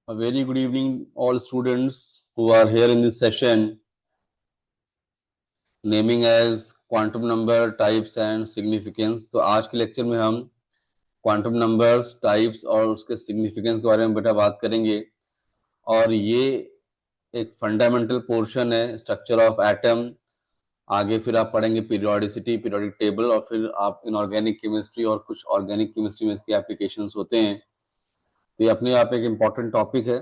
A very good evening, all students who are here in this session, naming as quantum number types and significance. तो आज के lecture में हम quantum numbers types और उसके significance के बारे में बेटा बात करेंगे। और ये एक फंडामेंटल पोर्शन है स्ट्रक्चर ऑफ एटम। आगे फिर आप पढ़ेंगे पीरियोडिसिटी, पीरियोडिक टेबल, और फिर आप इनऑर्गेनिक केमिस्ट्री और कुछ ऑर्गेनिक केमिस्ट्री में इसके एप्लीकेशंस होते हैं। तो ये अपने आप एक इम्पॉर्टेंट टॉपिक है।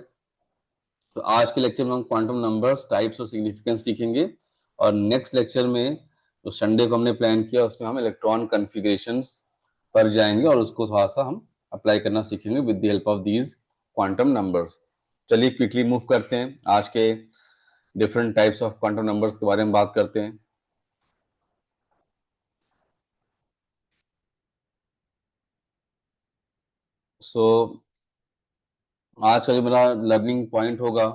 तो आज के लेक्चर में हम क्वांटम नंबर्स टाइप्स और सिग्निफिकेंस सीखेंगे, और नेक्स्ट लेक्चर में जो संडे को हमने प्लान किया उसमें हम इलेक्ट्रॉन कन्फिगरेशंस पर जाएंगे और उसको थोड़ा सा हम अप्लाई करना सीखेंगे with the help of these quantum numbers. चलिए क्विकली मूव करते हैं, आज के different types of quantum numbers के बारे में बात करते हैं। सो आज का जो मेरा लर्निंग पॉइंट होगा,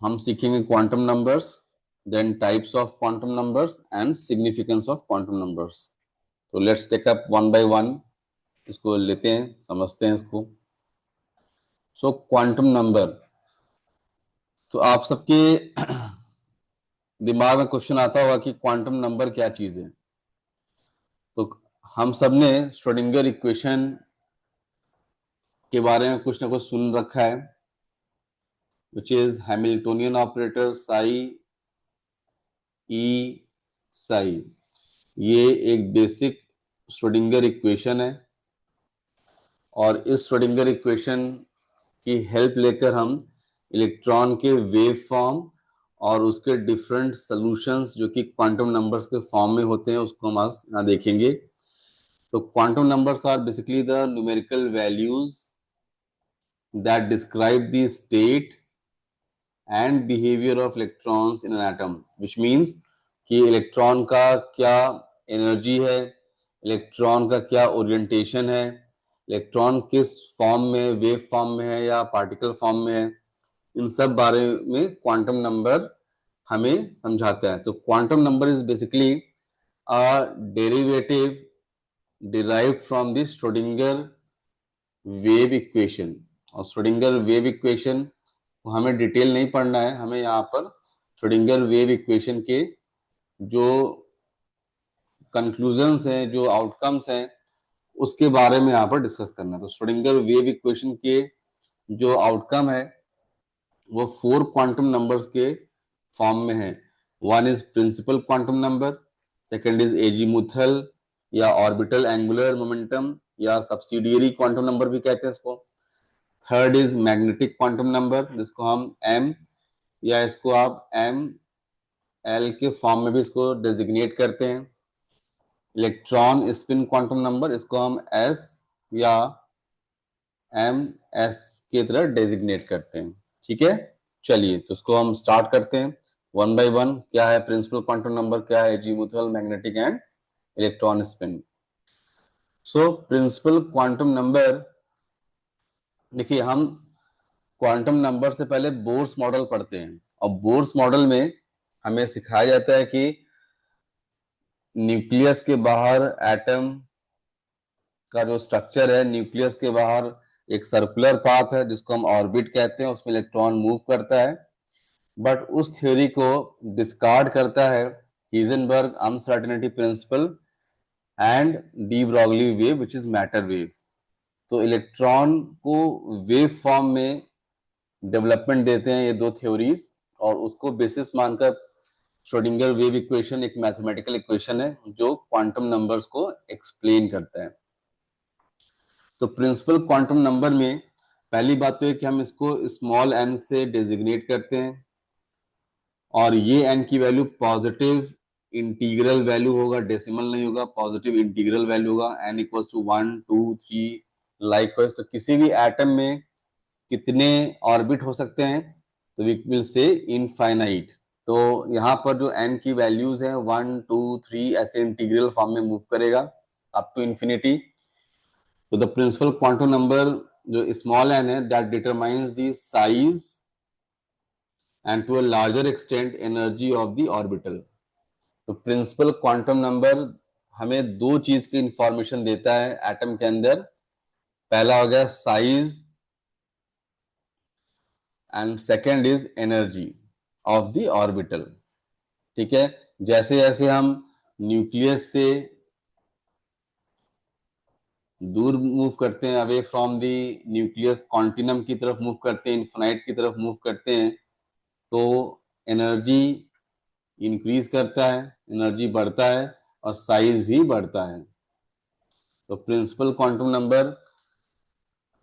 हम सीखेंगे quantum numbers, then types of quantum numbers and significance of quantum numbers. तो let's take up one by one, इसको लेते हैं, समझते हैं इसको। सो क्वांटम नंबर, तो आप सबके दिमाग में क्वेश्चन आता होगा कि क्वांटम नंबर क्या चीज है। तो हम सब ने श्रोडिंगर इक्वेशन के बारे में कुछ ना कुछ सुन रखा है, which is Hamiltonian operator psi E psi. ये एक बेसिक श्रोडिंगर इक्वेशन है, और इस श्रोडिंगर इक्वेशन की हेल्प लेकर हम इलेक्ट्रॉन के वेव फॉर्म और उसके डिफरेंट सॉल्यूशंस जो कि क्वांटम नंबर्स के फॉर्म में होते हैं उसको हम आज यहाँ देखेंगे। तो quantum numbers are basically the numerical values that describe the state and behaviour of electrons in an atom, which means कि इलेक्ट्रॉन का क्या एनर्जी है, इलेक्ट्रॉन का क्या ओरिएंटेशन है, इलेक्ट्रॉन किस फॉर्म में, वेव फॉर्म में है या पार्टिकल फॉर्म में है, इन सब बारे में क्वांटम नंबर हमें समझाता है। तो quantum number is basically a derivative derived from the Schrodinger wave equation. और श्रोडिंगर वेव इक्वेशन को हमें डिटेल नहीं पढ़ना है, हमें यहाँ पर श्रोडिंगर वेव इक्वेशन के जो कंक्लूजन्स हैं, जो आउटकम्स हैं, उसके बारे में यहाँ पर डिस्कस करना है। तो श्रोडिंगर वेव इक्वेशन के जो आउटकम है वो 4 क्वांटम नंबर्स के फॉर्म में है। One is principal quantum number, second is azimuthal या ऑर्बिटल एंगुलर मोमेंटम या सब्सिडियरी क्वांटम नंबर भी कहते हैं इसको। Third is magnetic quantum number, जिसको हम एम या इसको आप एम एल के फॉर्म में भी इसको डेजिग्नेट करते हैं। इलेक्ट्रॉन स्पिन क्वांटम नंबर, इसको हम एस या एम एस की तरह डेजिग्नेट करते हैं। ठीक है, चलिए तो इसको हम स्टार्ट करते हैं वन बाय वन। क्या है प्रिंसिपल क्वांटम नंबर, क्या है azimuthal, magnetic and electron spin. So principal quantum number, देखिए हम क्वांटम नंबर से पहले बोर्स मॉडल पढ़ते हैं, और बोर्स मॉडल में हमें सिखाया जाता है कि न्यूक्लियस के बाहर एटम का जो स्ट्रक्चर है, न्यूक्लियस के बाहर एक सर्कुलर पाथ है जिसको हम ऑर्बिट कहते हैं, उसमें इलेक्ट्रॉन मूव करता है। बट उस थ्योरी को डिस्कार्ड करता है Heisenberg uncertainty principle and de Broglie wave which is matter wave. तो इलेक्ट्रॉन को वेव फॉर्म में डेवलपमेंट देते हैं ये दो थ्योरीज, और उसको बेसिस मानकर श्रोडिंगर वेव इक्वेशन एक मैथमेटिकल इक्वेशन है जो क्वांटम नंबर्स को एक्सप्लेन करता है। तो प्रिंसिपल क्वांटम नंबर में पहली बात तो है कि हम इसको स्मॉल एन से डेजिग्नेट करते हैं, और ये एन की वैल्यू पॉजिटिव इंटीग्रल वैल्यू होगा, डेसिमल नहीं होगा, पॉजिटिव इंटीग्रल वैल्यू होगा। N equals to 1 2 3 likewise. तो किसी भी एटम में कितने ऑर्बिट हो सकते हैं, तो वी विल से इनफाइनाइट। तो यहाँ पर जो एन की वैल्यूज हैं 1 2 3 ऐसे इंटीग्रल फॉर्म में मूव करेगा अप टू इंफिनिटी। तो द प्रिंसिपल क्वांटम नंबर जो स्मॉल एन है, that determines the size and to a larger extent energy of the orbital. तो प्रिंसिपल क्वांटम नंबर हमें दो चीज की इंफॉर्मेशन देता है एटम के अंदर। पहला हो गया size, and second is energy of the orbital. ठीक है, जैसे जैसे हम न्यूक्लियस से दूर मूव करते हैं, away from the nucleus, continuum की तरफ मूव करते हैं, इन्फिनाइट की तरफ मूव करते हैं, तो एनर्जी इंक्रीज करता है, एनर्जी बढ़ता है और साइज भी बढ़ता है। तो प्रिंसिपल क्वांटम नंबर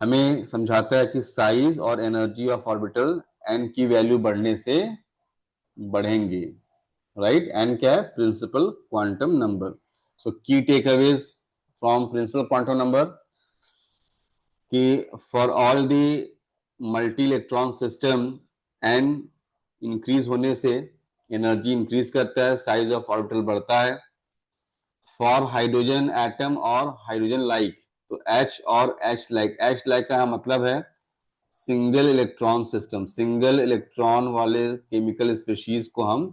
हमें समझाता है कि साइज और एनर्जी ऑफ ऑर्बिटल एन की वैल्यू बढ़ने से बढ़ेंगे। राइट, एन क्या है? Principal quantum number. So key takeaways from principal quantum number कि for all the multi electron system N increase होने से एनर्जी इंक्रीज करता है, साइज ऑफ ऑर्बिटल बढ़ता है। फॉर हाइड्रोजन एटम और हाइड्रोजन लाइक, तो H और H लाइक का मतलब है single electron system, single electron वाले केमिकल स्पीशीज को हम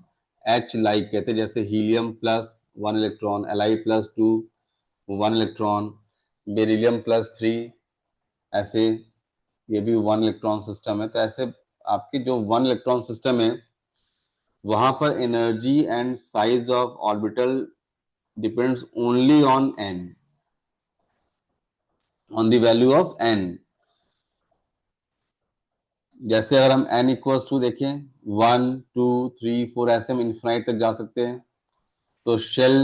H लाइक कहते हैं, जैसे helium plus 1 electron, Li+2 1 electron, beryllium +3, ऐसे ये भी 1 इलेक्ट्रॉन सिस्टम है। तो ऐसे आपके जो 1 इलेक्ट्रॉन सिस्टम है वहां पर energy and size of orbital depends only on n, on the value of n। जैसे अगर हम n इक्वल्स टू देखें 1 2 3 4, ऐसे हम इन्फिनाइट तक जा सकते हैं। तो शेल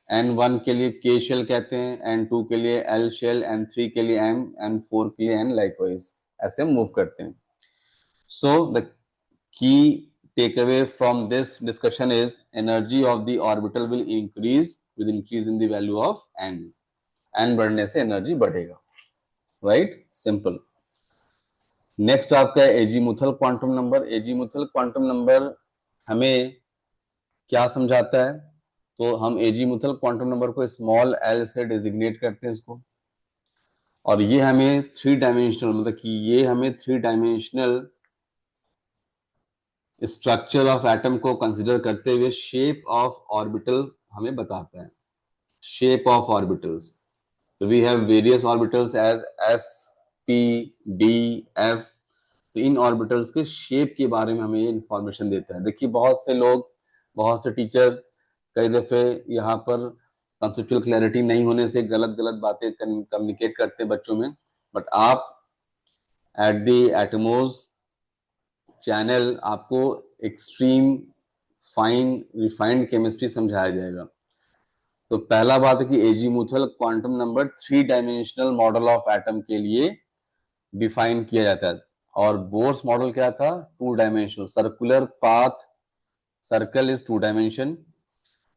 n1 के लिए k शेल कहते हैं, n2 के लिए l शेल, n3 के लिए m, n4 के लिए n, लाइकवाइज ऐसे हम मूव करते हैं। So the key take away from this discussion is energy of the orbital will increase with increase in the value of n, n बढ़ने से एनर्जी बढ़ेगा। Right, simple. नेक्स्ट आपका azimuthal quantum number. Azimuthal quantum number हमें क्या समझाता है? तो हम एजीमुथल क्वांटम नंबर को स्मॉल एल से डिजिग्नेट करते हैं इसको, और ये हमें 3 डायमेंशनल, मतलब कि ये हमें 3 डायमेंशनल स्ट्रक्चर ऑफ एटम को कंसिडर करते हुए शेप ऑफ ऑर्बिटल हमें बताता है। शेप ऑफ ऑर्बिटल्स, तो we have various orbitals as s p d f। तो इन ऑर्बिटल्स के शेप के बारे में हमें ये इंफॉर्मेशन देता है। देखिए, बहुत से लोग, बहुत से टीचर कई दफे यहाँ पर कंसेप्चुअल क्लैरिटी नहीं होने से गलत गलत बातें कम्युनिकेट करते हैं बच्चों में, बट आप एट द एटमोज चैनल आपको एक्सट्रीम फाइन रिफाइंड केमिस्ट्री समझाया जाएगा। तो पहला बात है कि azimuthal quantum number 3 dimensional model of atom के लिए डिफाइन किया जाता है, और बोर्स मॉडल क्या था? 2 dimensional circular path, circle is 2 dimension,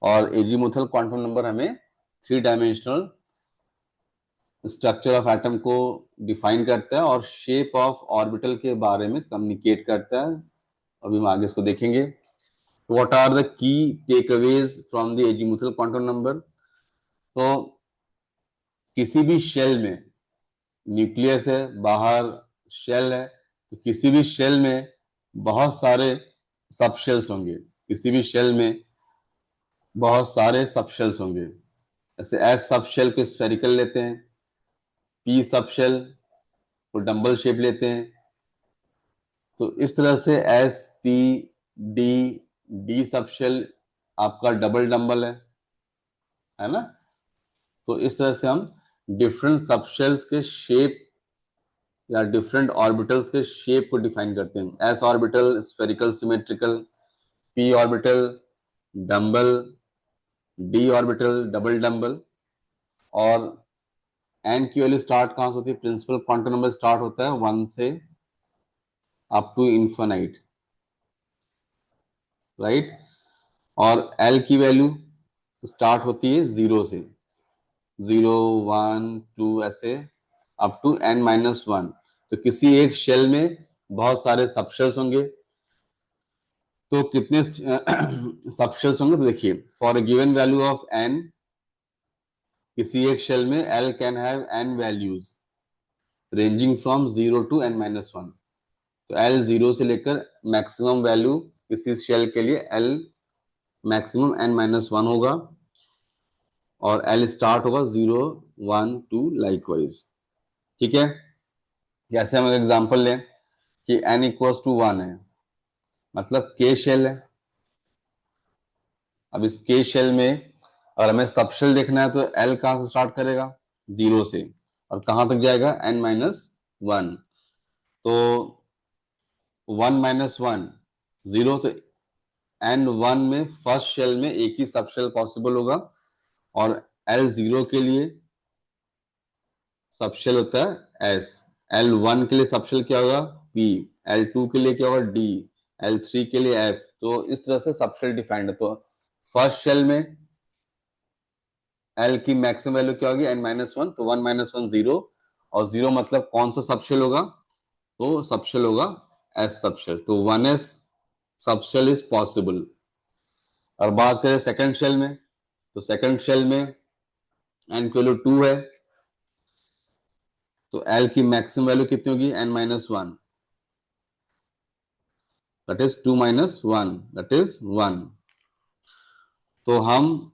और एजीमुथल क्वांटम नंबर हमें 3 डायमेंशनल स्ट्रक्चर ऑफ एटम को डिफाइन करता है और शेप ऑफ ऑर्बिटल के बारे में कम्युनिकेट करता है। अभी हम आगे इसको देखेंगे। What are the key takeaways from the azimuthal quantum number? तो किसी भी शेल में, न्यूक्लियस है, बाहर शेल है, तो किसी भी शेल में बहुत सारे सब शेल्स होंगे, किसी भी शेल में बहुत सारे सब शेल्स होंगे। जैसे एस सब शेल को स्फेरिकल लेते हैं, पी सब शेल को डंबल शेप लेते हैं। तो इस तरह से s p d d sub shell आपका डबल डंबल है ना? तो इस तरह से हम डिफरेंट सब शेल्स के शेप या डिफरेंट ऑर्बिटल्स के शेप को डिफाइन करते हैं। S orbital spherical symmetrical, P orbital dumbbell, D orbital double dumbbell. और एन की वैल्यू स्टार्ट कहां से होती है? प्रिंसिपल क्वांटम नंबर स्टार्ट होता है 1 से अप टू इन्फिनाइट, राइट। और एल की वैल्यू स्टार्ट होती है 0 से, 0 1 2 ऐसे अप टू n-1। तो किसी एक शेल में बहुत सारे सबशेल्स होंगे, तो कितने सबशेल्स होंगे? तो देखिए, for given value of n, किसी एक शेल में l can have n values ranging from 0 to n-1। तो l 0 से लेकर मैक्सिमम वैल्यू किसी शेल के लिए l मैक्सिमम n-1 होगा, और l स्टार्ट होगा 0 1 2 लाइकवाइज। ठीक है, जैसे हम एग्जांपल लें, कि n इक्वल्स टू 1 है, मतलब k शेल है। अब इस k शेल में अगर हमें सब शेल देखना है तो l कहाँ से स्टार्ट करेगा, 0 से, और कहाँ तक जाएगा, n-1। तो 1-1 0, तो n1 में फर्स्ट शेल में एक ही सब शेल पॉसिबल होगा, और l0 के लिए सब शेल होता है s, l1 के लिए सब शेल क्या होगा, p, l2 के लिए क्या होगा, d, l3 के लिए f। तो इस तरह से सब शेल डिफाइंड है। तो फर्स्ट शेल में l की मैक्सिमम वैल्यू क्या होगी, n-1, तो 1-1 0, और 0 मतलब कौन सा सब शेल होगा, तो सब शेल होगा s सब शेल, तो 1s सब शेल इज पॉसिबल। और बात करें सेकंड शेल में, तो सेकंड शेल में n की वैल्यू 2 है, तो l की मैक्सिमम वैल्यू कितनी होगी, n-1, that is 2-1, that is 1। तो हम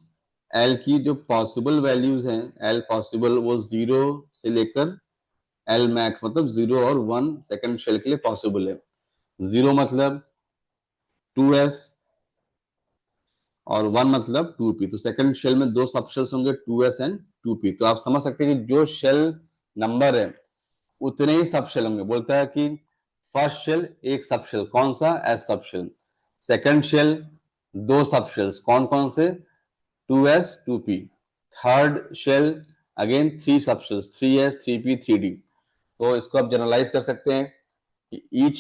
l की जो पॉसिबल वैल्यूज हैं, l पॉसिबल वो 0 से लेकर l मैक्स, मतलब 0 और 1 सेकंड शेल के लिए पॉसिबल है। 0 मतलब 2s और 1 मतलब 2p, तो सेकंड शेल में दो सब शेल्स होंगे, 2s एंड 2p। तो आप समझ सकते हैं कि जो शेल नंबर है उतने ही सब शेल होंगे। बोलता है कि फर्स्ट शेल एक सब शेल, कौन सा, एस सब शेल। सेकंड शेल दो सब शेल्स, कौन कौन से, 2s 2p। Third shell again three sub shells, 3s 3p 3d। तो इसको आप जनरलाइज कर सकते हैं कि each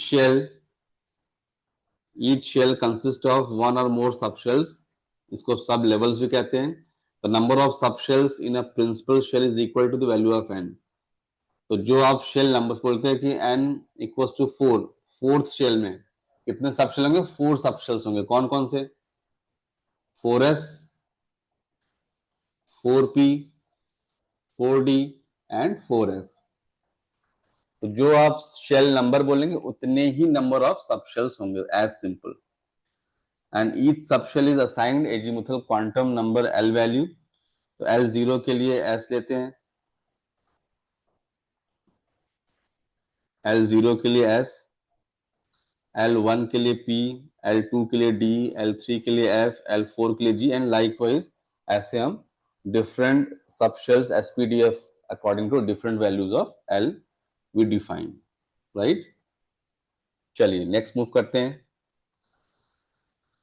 shell consist of one और मोर सब शेल्स, इसको सब लेवल्स भी कहते हैं। The number of sub shells in a principal shell is equal to the value of n। तो जो आप शेल नंबर्स बोलते हैं कि n equals to 4, fourth shell में कितने सब शेल होंगे, 4 सब शेल्स होंगे, कौन कौन से, 4s 4p 4d and 4f। तो जो आप शेल नंबर बोलेंगे उतने ही नंबर ऑफ सब शेल्स होंगे, as simple. And each sub shell is assigned azimuthal quantum number l value. तो l0 के लिए s लेते हैं, l0 के लिए s, L1 के लिए P, L2 के लिए D, L3 के लिए F, L4 के लिए G, एंड लाइकवाइज ऐसे हम different sub shells SPDF according to different values of L we define, right. चलिए नेक्स्ट मूव करते हैं,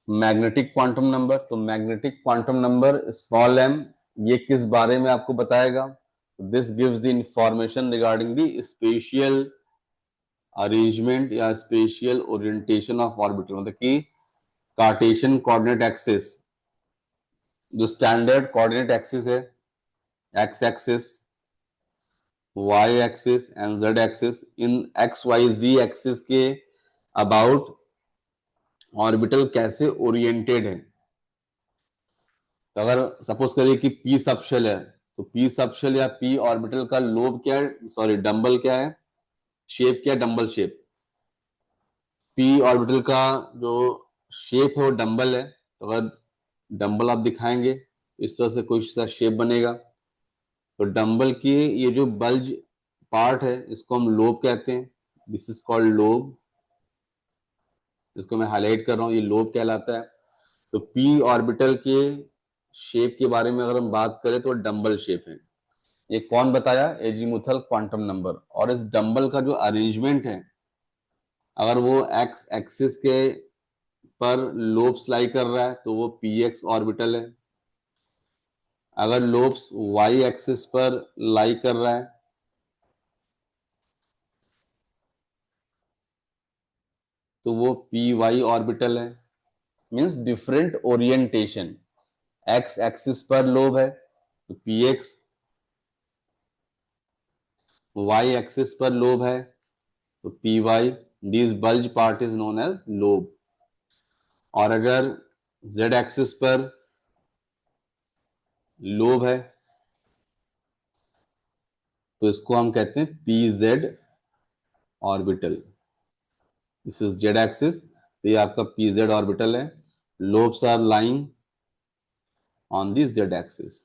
मैग्नेटिक क्वांटम नंबर। तो magnetic quantum number small m, ये किस बारे में आपको बताएगा, this gives the information regarding the spatial arrangement या स्पेशियल ओरिएंटेशन ऑफ ऑर्बिटल, मतलब कि कार्टेशियन कोऑर्डिनेट एक्सिस, जो स्टैंडर्ड कोऑर्डिनेट एक्सिस है, x axis, y axis and z axis, in x y z axis के अबाउट ऑर्बिटल कैसे oriented है। तो अगर सपोज करिए कि पी सबशेल है, तो पी सबशेल या पी ऑर्बिटल का लोब क्या है, सॉरी डंबल क्या है, शेप क्या है, डंबल शेप। पी ऑर्बिटल का जो शेप है वो डंबल है, तो अगर डंबल आप दिखाएंगे इस तरह से कोई सा शेप बनेगा। तो डंबल की ये जो बल्ज पार्ट है इसको हम लोब कहते हैं, दिस इज कॉल्ड लोब, इसको मैं हाईलाइट कर रहा हूँ, ये लोब कहलाता है। तो पी ऑर्बिटल के शेप के बारे में अगर हम बात करें तो डंबल शेप है। ये कौन बताया, एजीमुथल क्वांटम नंबर। और इस डंबल का जो अरेंजमेंट है, अगर वो एक्स एक्सिस के पर लोब्स लाई कर रहा है तो वो पी एक्स ऑर्बिटल है, अगर लोब्स वाई एक्सिस पर लाई कर रहा है तो वो पी वाई ऑर्बिटल है। Means different orientation, x axis पर लोब है तो पी एक्स, वाई एक्सिस पर लोब है तो p y, this bulge part is known as lobe. और अगर जेड एक्सिस पर लोब है तो इसको हम कहते हैं p z orbital, this is z axis, तो ये आपका पी जेड ऑर्बिटल है, lobes are lying on this z axis,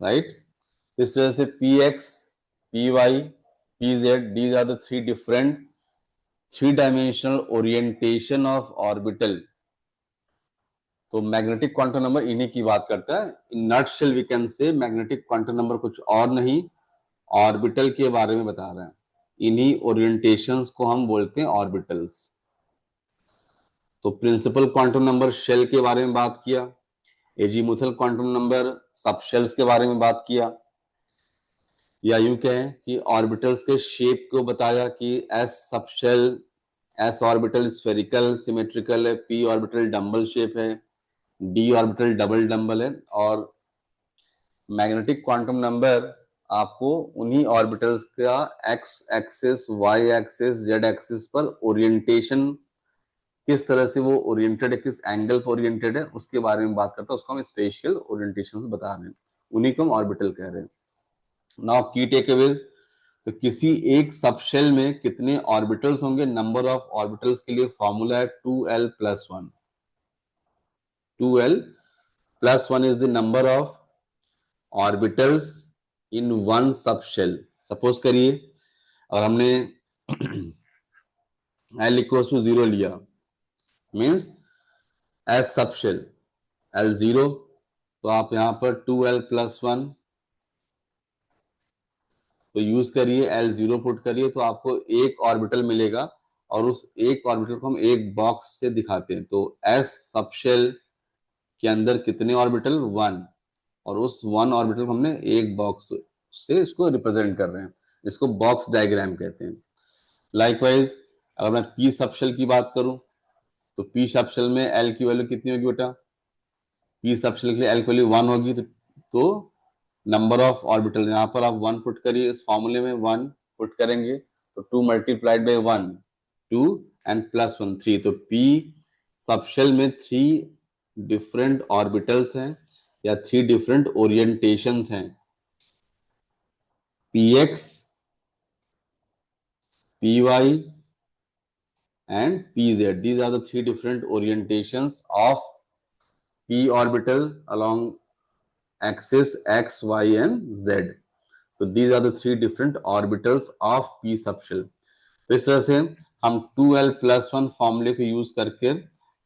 right. इस तरह से p x, p y, p z, these are the three different three dimensional orientation of orbital, तो magnetic quantum number इन्हीं की बात करता है। In nutshell we can say magnetic quantum number कुछ और नहीं, ऑर्बिटल के बारे में बता रहे हैं। इन्हीं ओरिएंटेशंस को हम बोलते हैं ऑर्बिटल्स। तो प्रिंसिपल क्वांटम नंबर शेल के बारे में बात किया, एजीमुथल क्वांटम नंबर सबशेल्स के बारे में बात किया, या यूं कहें कि ऑर्बिटल्स के शेप को बताया कि s subshell, s orbital spherical symmetrical है, पी ऑर्बिटल डंबल शेप है, डी ऑर्बिटल डबल डंबल है। और मैग्नेटिक क्वांटम नंबर आपको उन्हीं ऑर्बिटल्स का x axis, y axis, z axis पर ओरिएंटेशन, किस तरह से वो ओरिएंटेड है, किस एंगल पर ओरिएंटेड है, उसके बारे में बात करता है। उसको हम स्पेशियल ओरिएंटेशन बता रहे हैं, उन्हीं को हम ऑर्बिटल कह रहे हैं। नाउ की टेकअवेज, तो किसी एक सबशेल में कितने ऑर्बिटल्स होंगे, नंबर ऑफ ऑर्बिटल्स के लिए फॉर्मूला है 2l+1। 2l+1 is the number of orbitals in one subshell. Suppose करिए और हमने l=0 लिया, मीन्स एस सबशेल l0, तो आप यहां पर 2l+1 तो यूज करिए, l0 पुट करिए, तो आपको एक ऑर्बिटल मिलेगा और उस एक ऑर्बिटल को हम एक बॉक्स से दिखाते हैं। तो एस सबशेल के अंदर कितने ऑर्बिटल, 1, और उस 1 ऑर्बिटल को हमने एक बॉक्स से इसको रिप्रेजेंट कर रहे हैं, इसको बॉक्स डायग्राम कहते हैं। लाइकवाइज अगर मैं पी सबशेल की बात करूं, तो पी सबशेल में एल की वैल्यू कितनी होगी बेटा, पी सबशेल के लिए एल की वैल्यू 1 होगी, तो नंबर ऑफ ऑर्बिटल यहां पर आप 1 पुट करिए, इस फॉर्मूले में 1 पुट करेंगे तो 2 मल्टीप्लाइड बाय 1 2 एंड +1 3, तो पी सबशेल में 3 डिफरेंट ऑर्बिटल्स हैं या 3 डिफरेंट ओरिएंटेशंस हैं, px, py and pz. These are the 3 different orientations of p orbital along axis x, y and z. So these are the 3 different orbitals of p subshell. तो इस तरह से हम 2l+1 फॉर्मूले को यूज करके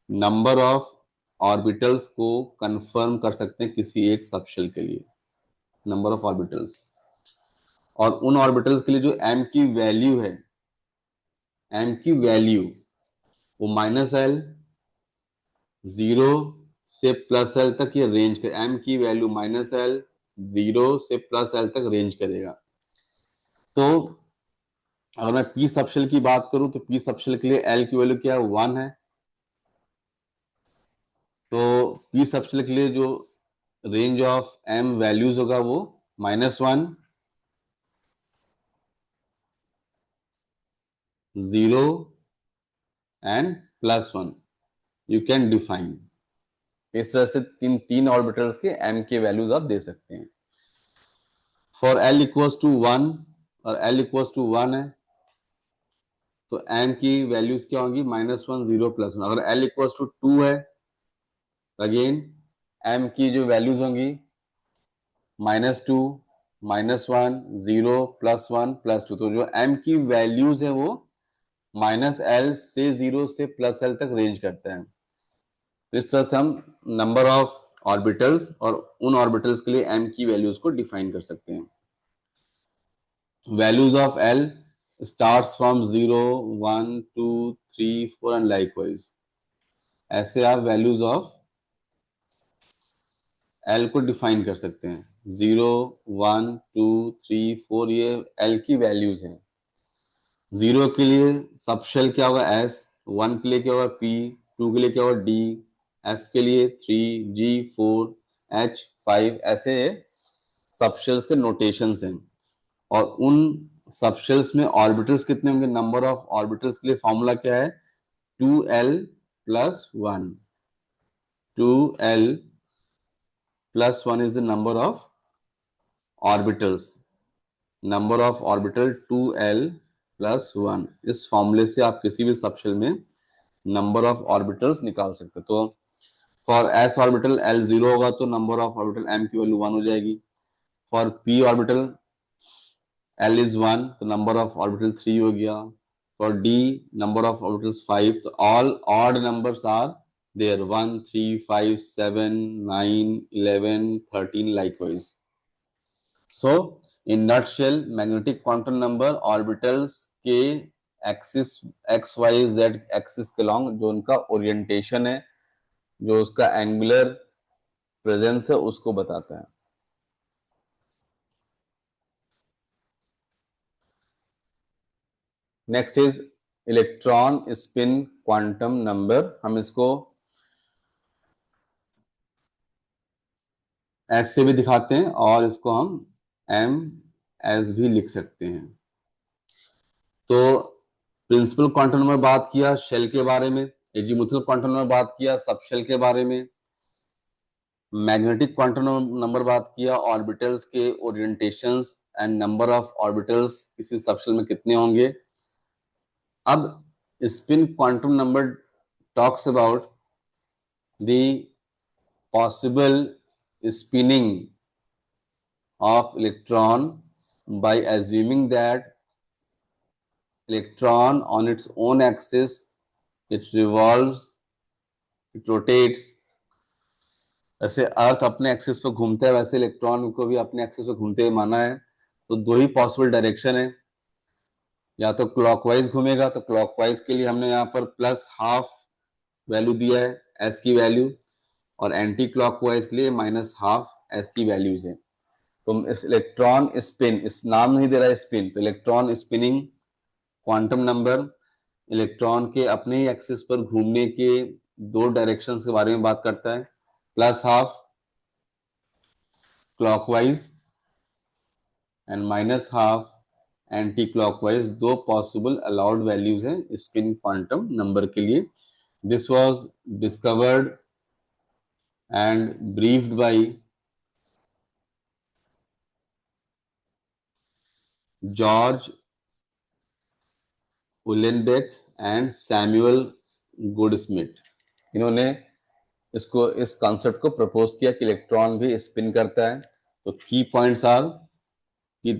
number of orbitals को confirm कर सकते हैं किसी एक सबशेल के लिए, नंबर ऑफ ऑर्बिटल्स। और उन ऑर्बिटल्स के लिए जो m की वैल्यू है, m की वैल्यू वो -l, 0 से +l तक ये रेंज कर, m की वैल्यू -l, 0 से +l तक रेंज करेगा। तो अगर मैं पी सबशेल की बात करूं तो पी सबशेल के लिए l की वैल्यू क्या है, 1 है। तो पी सबशेल के लिए जो रेंज ऑफ m वैल्यूज होगा वो -1, 0 एंड +1 यू कैन डिफाइन। इस तरह से तीन ऑर्बिटल्स के m के वैल्यूज आप दे सकते हैं। फॉर l इक्वल्स टू 1 और l इक्वल्स टू 1 है तो m की वैल्यूज क्या होंगी, -1, 0, +1। अगर l इक्वल्स टू 2 है, अगेन m की जो वैल्यूज होंगी -2, -1, 0, +1, +2। तो जो m की वैल्यूज है वो -l से 0 से +l तक रेंज करते हैं। तो इस तरह से हम नंबर ऑफ ऑर्बिटल्स और उन ऑर्बिटल्स के लिए m की वैल्यूज को डिफाइन कर सकते हैं। Values of l starts from 0, 1, 2, 3, 4 and likewise। ऐसे आप वैल्यूज ऑफ l को डिफाइन कर सकते हैं। 0, 1, 2, 3, 4 ये l की वैल्यूज हैं। 0 के लिए सबशेल क्या होगा s, 1 के लिए क्या होगा p, 2 के लिए क्या होगा d, f के लिए 3, g 4, h 5, ऐसे सबशेल्स के नोटेशंस हैं। और उन सबशेल्स में ऑर्बिटल्स कितने होंगे, नंबर ऑफ ऑर्बिटल्स के लिए फॉर्मूला क्या है, 2l+1। 2l+1 is the number of orbitals, number of orbital 2l+1। इस फॉर्मूले से आप किसी भी सबशेल में नंबर ऑफ ऑर्बिटल्स निकाल सकते हैं। तो फॉर s ऑर्बिटल l0 होगा तो नंबर ऑफ ऑर्बिटल m की वैल्यू 1 हो जाएगी। For p orbital l is 1 तो नंबर ऑफ ऑर्बिटल 3 हो गया। For D, number of orbitals 5. So all odd numbers are there, 1, 3, 5, 7, 9, 11, 13, likewise. So in nutshell, magnetic quantum number orbitals के axis x y z axis के long जो उनका orientation है, जो उसका एंगुलर प्रेजेंस है, उसको बताता है. Next is electron spin quantum number. हम इसको ऐसे भी दिखाते हैं और इसको हम एम एस भी लिख सकते हैं. तो प्रिंसिपल क्वांटम नंबर बात किया शेल के बारे में, एजीमुथल क्वांटम नंबर बात किया सब शेल के बारे में, मैग्नेटिक क्वांटम नंबर बात किया ऑर्बिटल्स के orientations and number of orbitals किसी सबशेल में कितने होंगे. अब spin quantum number talks about the possible spinning of electron by assuming that electron on its own axis, it revolves, it rotates. ऐसे अर्थ अपने एक्सिस पर घूमता है, वैसे इलेक्ट्रॉन को भी अपने एक्सिस पर घूमते हुए माना है. तो दो ही पॉसिबल डायरेक्शन है, या तो क्लॉकवाइज घूमेगा, तो क्लॉकवाइज के लिए हमने यहाँ पर प्लस हाफ वैल्यू दिया है एस की वैल्यू, और एंटी क्लॉकवाइज के लिए माइनस हाफ एस की वैल्यूज है. तो इस इलेक्ट्रॉन स्पिन, इस नाम नहीं दे रहा है स्पिन, तो electron spinning quantum number electron के अपने ही एक्सिस पर घूमने के दो डायरेक्शंस के बारे में बात करता है, plus half clockwise and minus half anti clockwise. दो पॉसिबल अलाउड वैल्यूज हैं स्पिन क्वांटम नंबर के लिए. This was discovered and briefed by George Uhlenbeck and Samuel Goudsmit. इन्होंने इसको, इस कॉन्सेप्ट को प्रपोज किया कि इलेक्ट्रॉन भी स्पिन करता है. तो की पॉइंट्स आर कि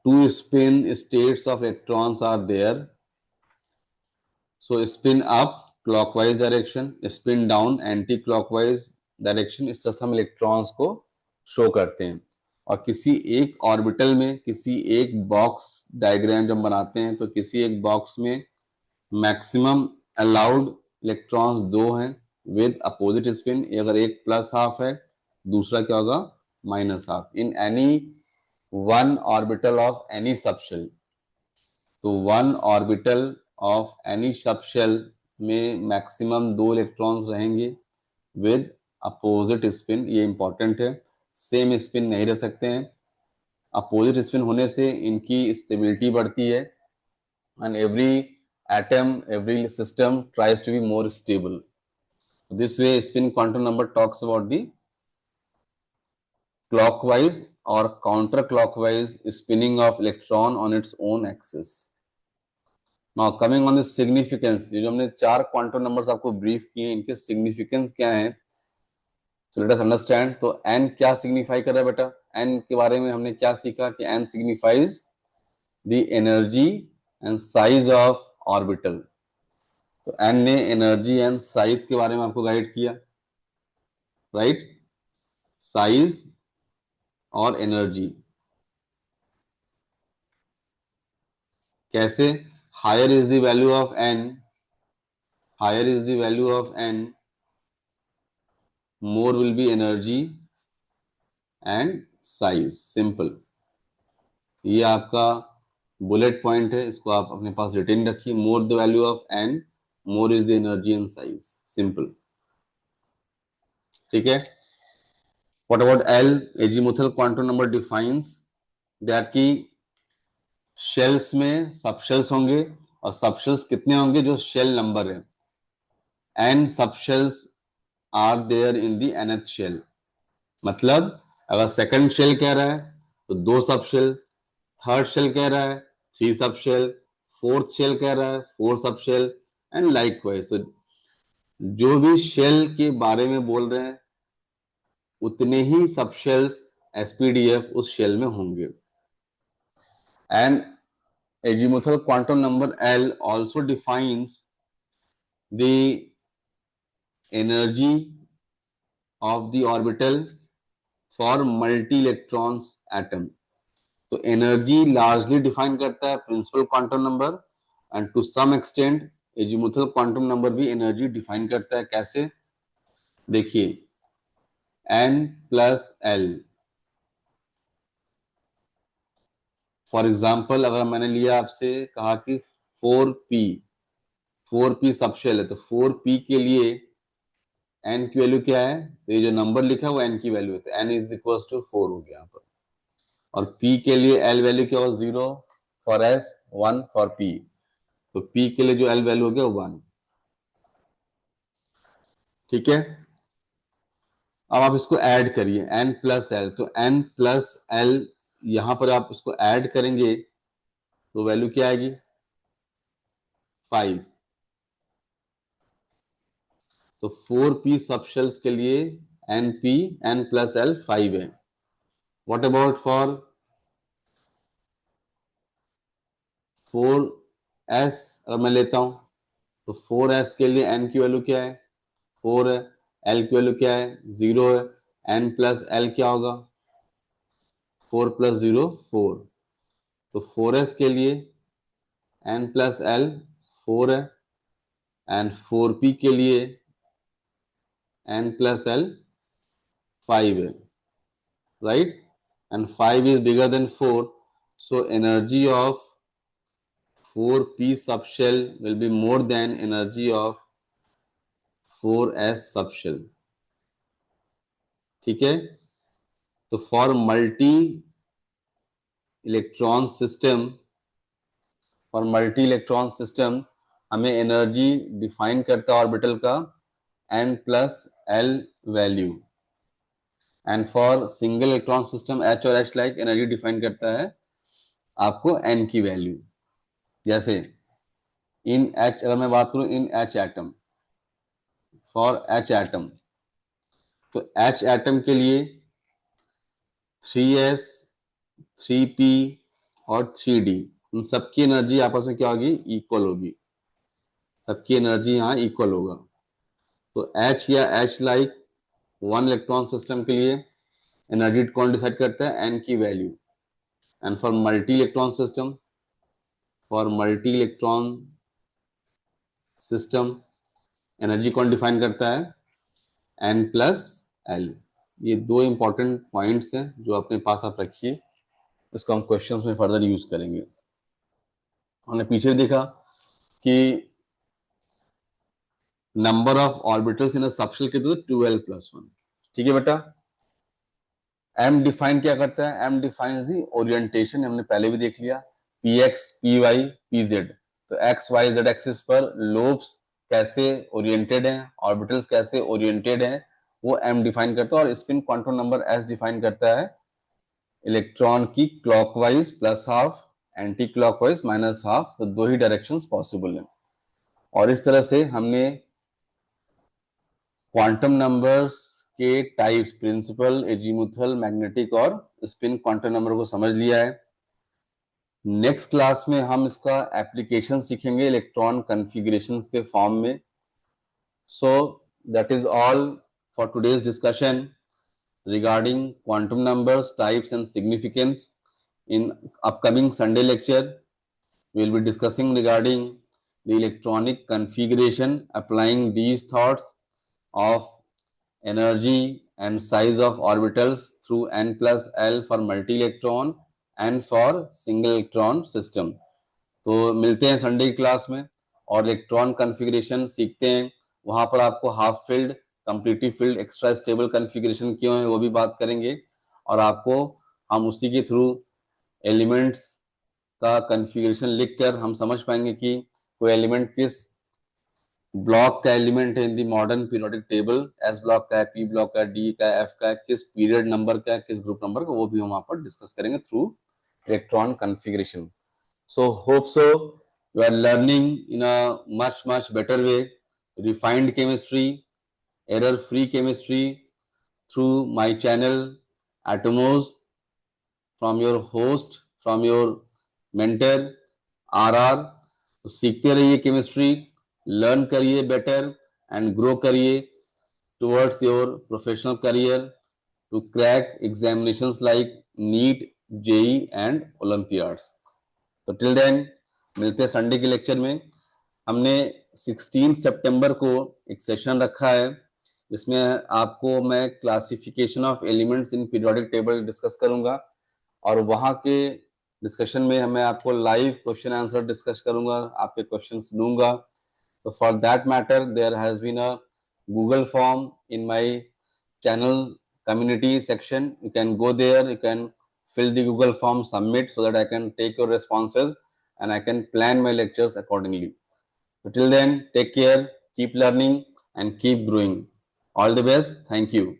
two spin states of electrons are there. So spin up clockwise direction, spin down anti clockwise direction. इस तरह से हम इलेक्ट्रॉन्स को शो करते हैं. और किसी एक ऑर्बिटल में, किसी एक बॉक्स डायग्राम जब बनाते हैं, तो किसी एक बॉक्स में मैक्सिमम अलाउड इलेक्ट्रॉन्स दो हैं विद अपोजिट स्पिन. अगर एक प्लस हाफ है, दूसरा क्या होगा, minus half, in any one orbital of any subshell. तो one orbital of any subshell में मैक्सिमम दो इलेक्ट्रॉन्स रहेंगे विद अपोजिट स्पिन. ये इंपॉर्टेंट है, सेम स्पिन नहीं रह सकते हैं. अपोजिट स्पिन होने से इनकी स्टेबिलिटी बढ़ती है, and every atom, every system tries to be more stable. This way spin quantum number talks about the clockwise or counterclockwise spinning of electron on its own axis. Now coming on the significance, ये जो हमने चार quantum numbers आपको brief किए, इनके significance क्या हैं, so let us understand. तो n क्या सिग्निफाई कर रहा है बेटा, n के बारे में हमने क्या सीखा कि n signifies the energy and size of orbital. तो n ने एनर्जी एंड साइज के बारे में आपको गाइड किया, राइट. साइज और एनर्जी कैसे, higher is the value of n, higher is the value of n, more will be energy and size. Simple. ये आपका बुलेट पॉइंट है, इसको आप अपने पास रिटेन रखिए. More the value of n, more is the energy and size. Simple. ठीक है. What about L? Azimuthal quantum number defines that की शेल्स में सबशेल्स होंगे, और सबशेल्स कितने होंगे, जो शेल नंबर है. n subshells are there in the nth shell. मतलब अगर सेकंड शेल कह रहा है तो दो सबशेल, थर्ड शेल कह रहा है थ्री सबशेल, फोर्थ शेल कह रहा है फोर सबशेल, एंड लाइकवाइज. जो भी शेल के बारे में बोल रहे हैं उतने ही सबशेल्स एसपीडीएफ उस शेल में होंगे. And azimuthal quantum number L also defines the energy of the orbital for multi-electrons atom. तो एनर्जी लार्जली डिफाइन करता है principal quantum number, and to some extent azimuthal quantum number भी energy define करता है. कैसे? देखिए, n plus l. For example, अगर मैंने लिया आपसे कहा कि 4p 4p सबशेल है, तो 4p के लिए n की वैल्यू क्या है? तो ये जो नंबर लिखा है वो n की वैल्यू है, तो n इज इक्वल टू 4 हो गया यहाँ पर. और p के लिए l वैल्यू क्या हो? 0 फॉर s, 1 फॉर p. तो p के लिए जो l वैल्यू हो गया 1. ठीक है. अब आप इसको ऐड करिए n प्लस एल. तो n प्लस एल यहां पर आप इसको ऐड करेंगे तो वैल्यू क्या आएगी? 5. तो 4p सबशेल्स के लिए n प्लस एल 5 है. What about for 4s? अगर मैं लेता हूं तो 4s के लिए n की वैल्यू क्या है? 4 है. l की वैल्यू क्या है? 0 है. n प्लस एल क्या होगा? 4 प्लस 0 4. तो 4s के लिए n प्लस एल 4 है, एंड 4p के लिए n प्लस एल 5 है, right? And 5 is bigger than 4, so energy of 4p subshell will be more than energy of 4s subshell. ठीक है. तो फॉर मल्टी इलेक्ट्रॉन सिस्टम, हमें एनर्जी डिफाइन करता है ऑर्बिटल का n plus L value, and for single electron system H और H like energy define करता है आपको n की वैल्यू. जैसे इन H, अगर मैं बात करूं इन H atom, for H atom, तो H एटम के लिए 3s 3p और 3d, इन सबकी एनर्जी आपस में क्या होगी? इक्वल होगी. सबकी एनर्जी यहाँ इक्वल होगा. तो H या H like one electron system के लिए एनर्जी कौन डिसाइड करता है? n की value. And for multi electron system energy कौन डिफाइन करता है? n plus L. ये दो इंपॉर्टेंट पॉइंट्स हैं जो अपने पास आप रखिए, इसको हम क्वेश्चंस में फर्दर यूज करेंगे. हमने पीछे देखा कि number of orbitals in a subshell कितने थे? 12 प्लस 1. ठीक है बेटा. m डिफाइन क्या करता है? m डिफाइंस दी ओरिएंटेशन. हमने पहले भी देख लिया, px py pz. तो x y z एक्सिस पर लोब्स कैसे ओरिएंटेड हैं, ऑर्बिटल्स कैसे ओरिएंटेड हैं, वो m डिफाइन करता है. और spin quantum number s define करता है इलेक्ट्रॉन की clockwise plus half, anti clockwise minus half. तो दो ही डायरेक्शंस पॉसिबल हैं. और इस तरह से हमने क्वांटम नंबर्स के टाइप्स, प्रिंसिपल, एजीमुथल, मैग्नेटिक और स्पिन क्वांटम नंबर को समझ लिया है. नेक्स्ट क्लास में हम इसका एप्लीकेशन सीखेंगे इलेक्ट्रॉन कॉन्फ़िगरेशन के फॉर्म में. So that is all for today's discussion regarding quantum numbers, types and significance. In upcoming Sunday lecture, we will be discussing regarding the electronic configuration, applying these thoughts of energy and size of orbitals through n plus l for multi-electron and for single electron system. तो मिलते हैं Sunday की class में और electron configuration सीखते हैं. वहां पर आपको half filled, completely filled, extra stable configuration क्यों है वो भी बात करेंगे. और आपको हम उसी के थ्रू एलिमेंट्स का कॉन्फ़िगरेशन लिखकर हम समझ पाएंगे कि कोई एलिमेंट किस ब्लॉक का एलिमेंट है in the modern periodic table. S block का है, पी ब्लॉक का है, डी का है, एफ का है, किस पीरियड नंबर का है, किस ग्रुप नंबर का, वो भी हम वहां पर डिस्कस करेंगे through electron configuration. So hope so you are learning in a much better way, refined chemistry, error free chemistry through my channel Atomos, from your host, from your mentor RR, तो सीखते रहिए chemistry, learn करिए better and grow करिए towards your professional career to crack examinations like NEET, JEE and Olympiads. तो till then मिलते हैं Sunday के lecture में। हमने 16 सितंबर को एक सेशन रखा है जिसमें आपको मैं classification of elements in periodic table discuss करूंगा, और वहां के डिस्कशन में मैं आपको लाइव क्वेश्चन आंसर डिस्कस करूंगा, आपके क्वेश्चंस लूंगा। तो for that matter there has been a Google form in my channel community section. You can go there, you can fill the Google form, submit, so that I can take your responses and I can plan my lectures accordingly. So till then, take care, keep learning and keep growing. All the best. Thank you.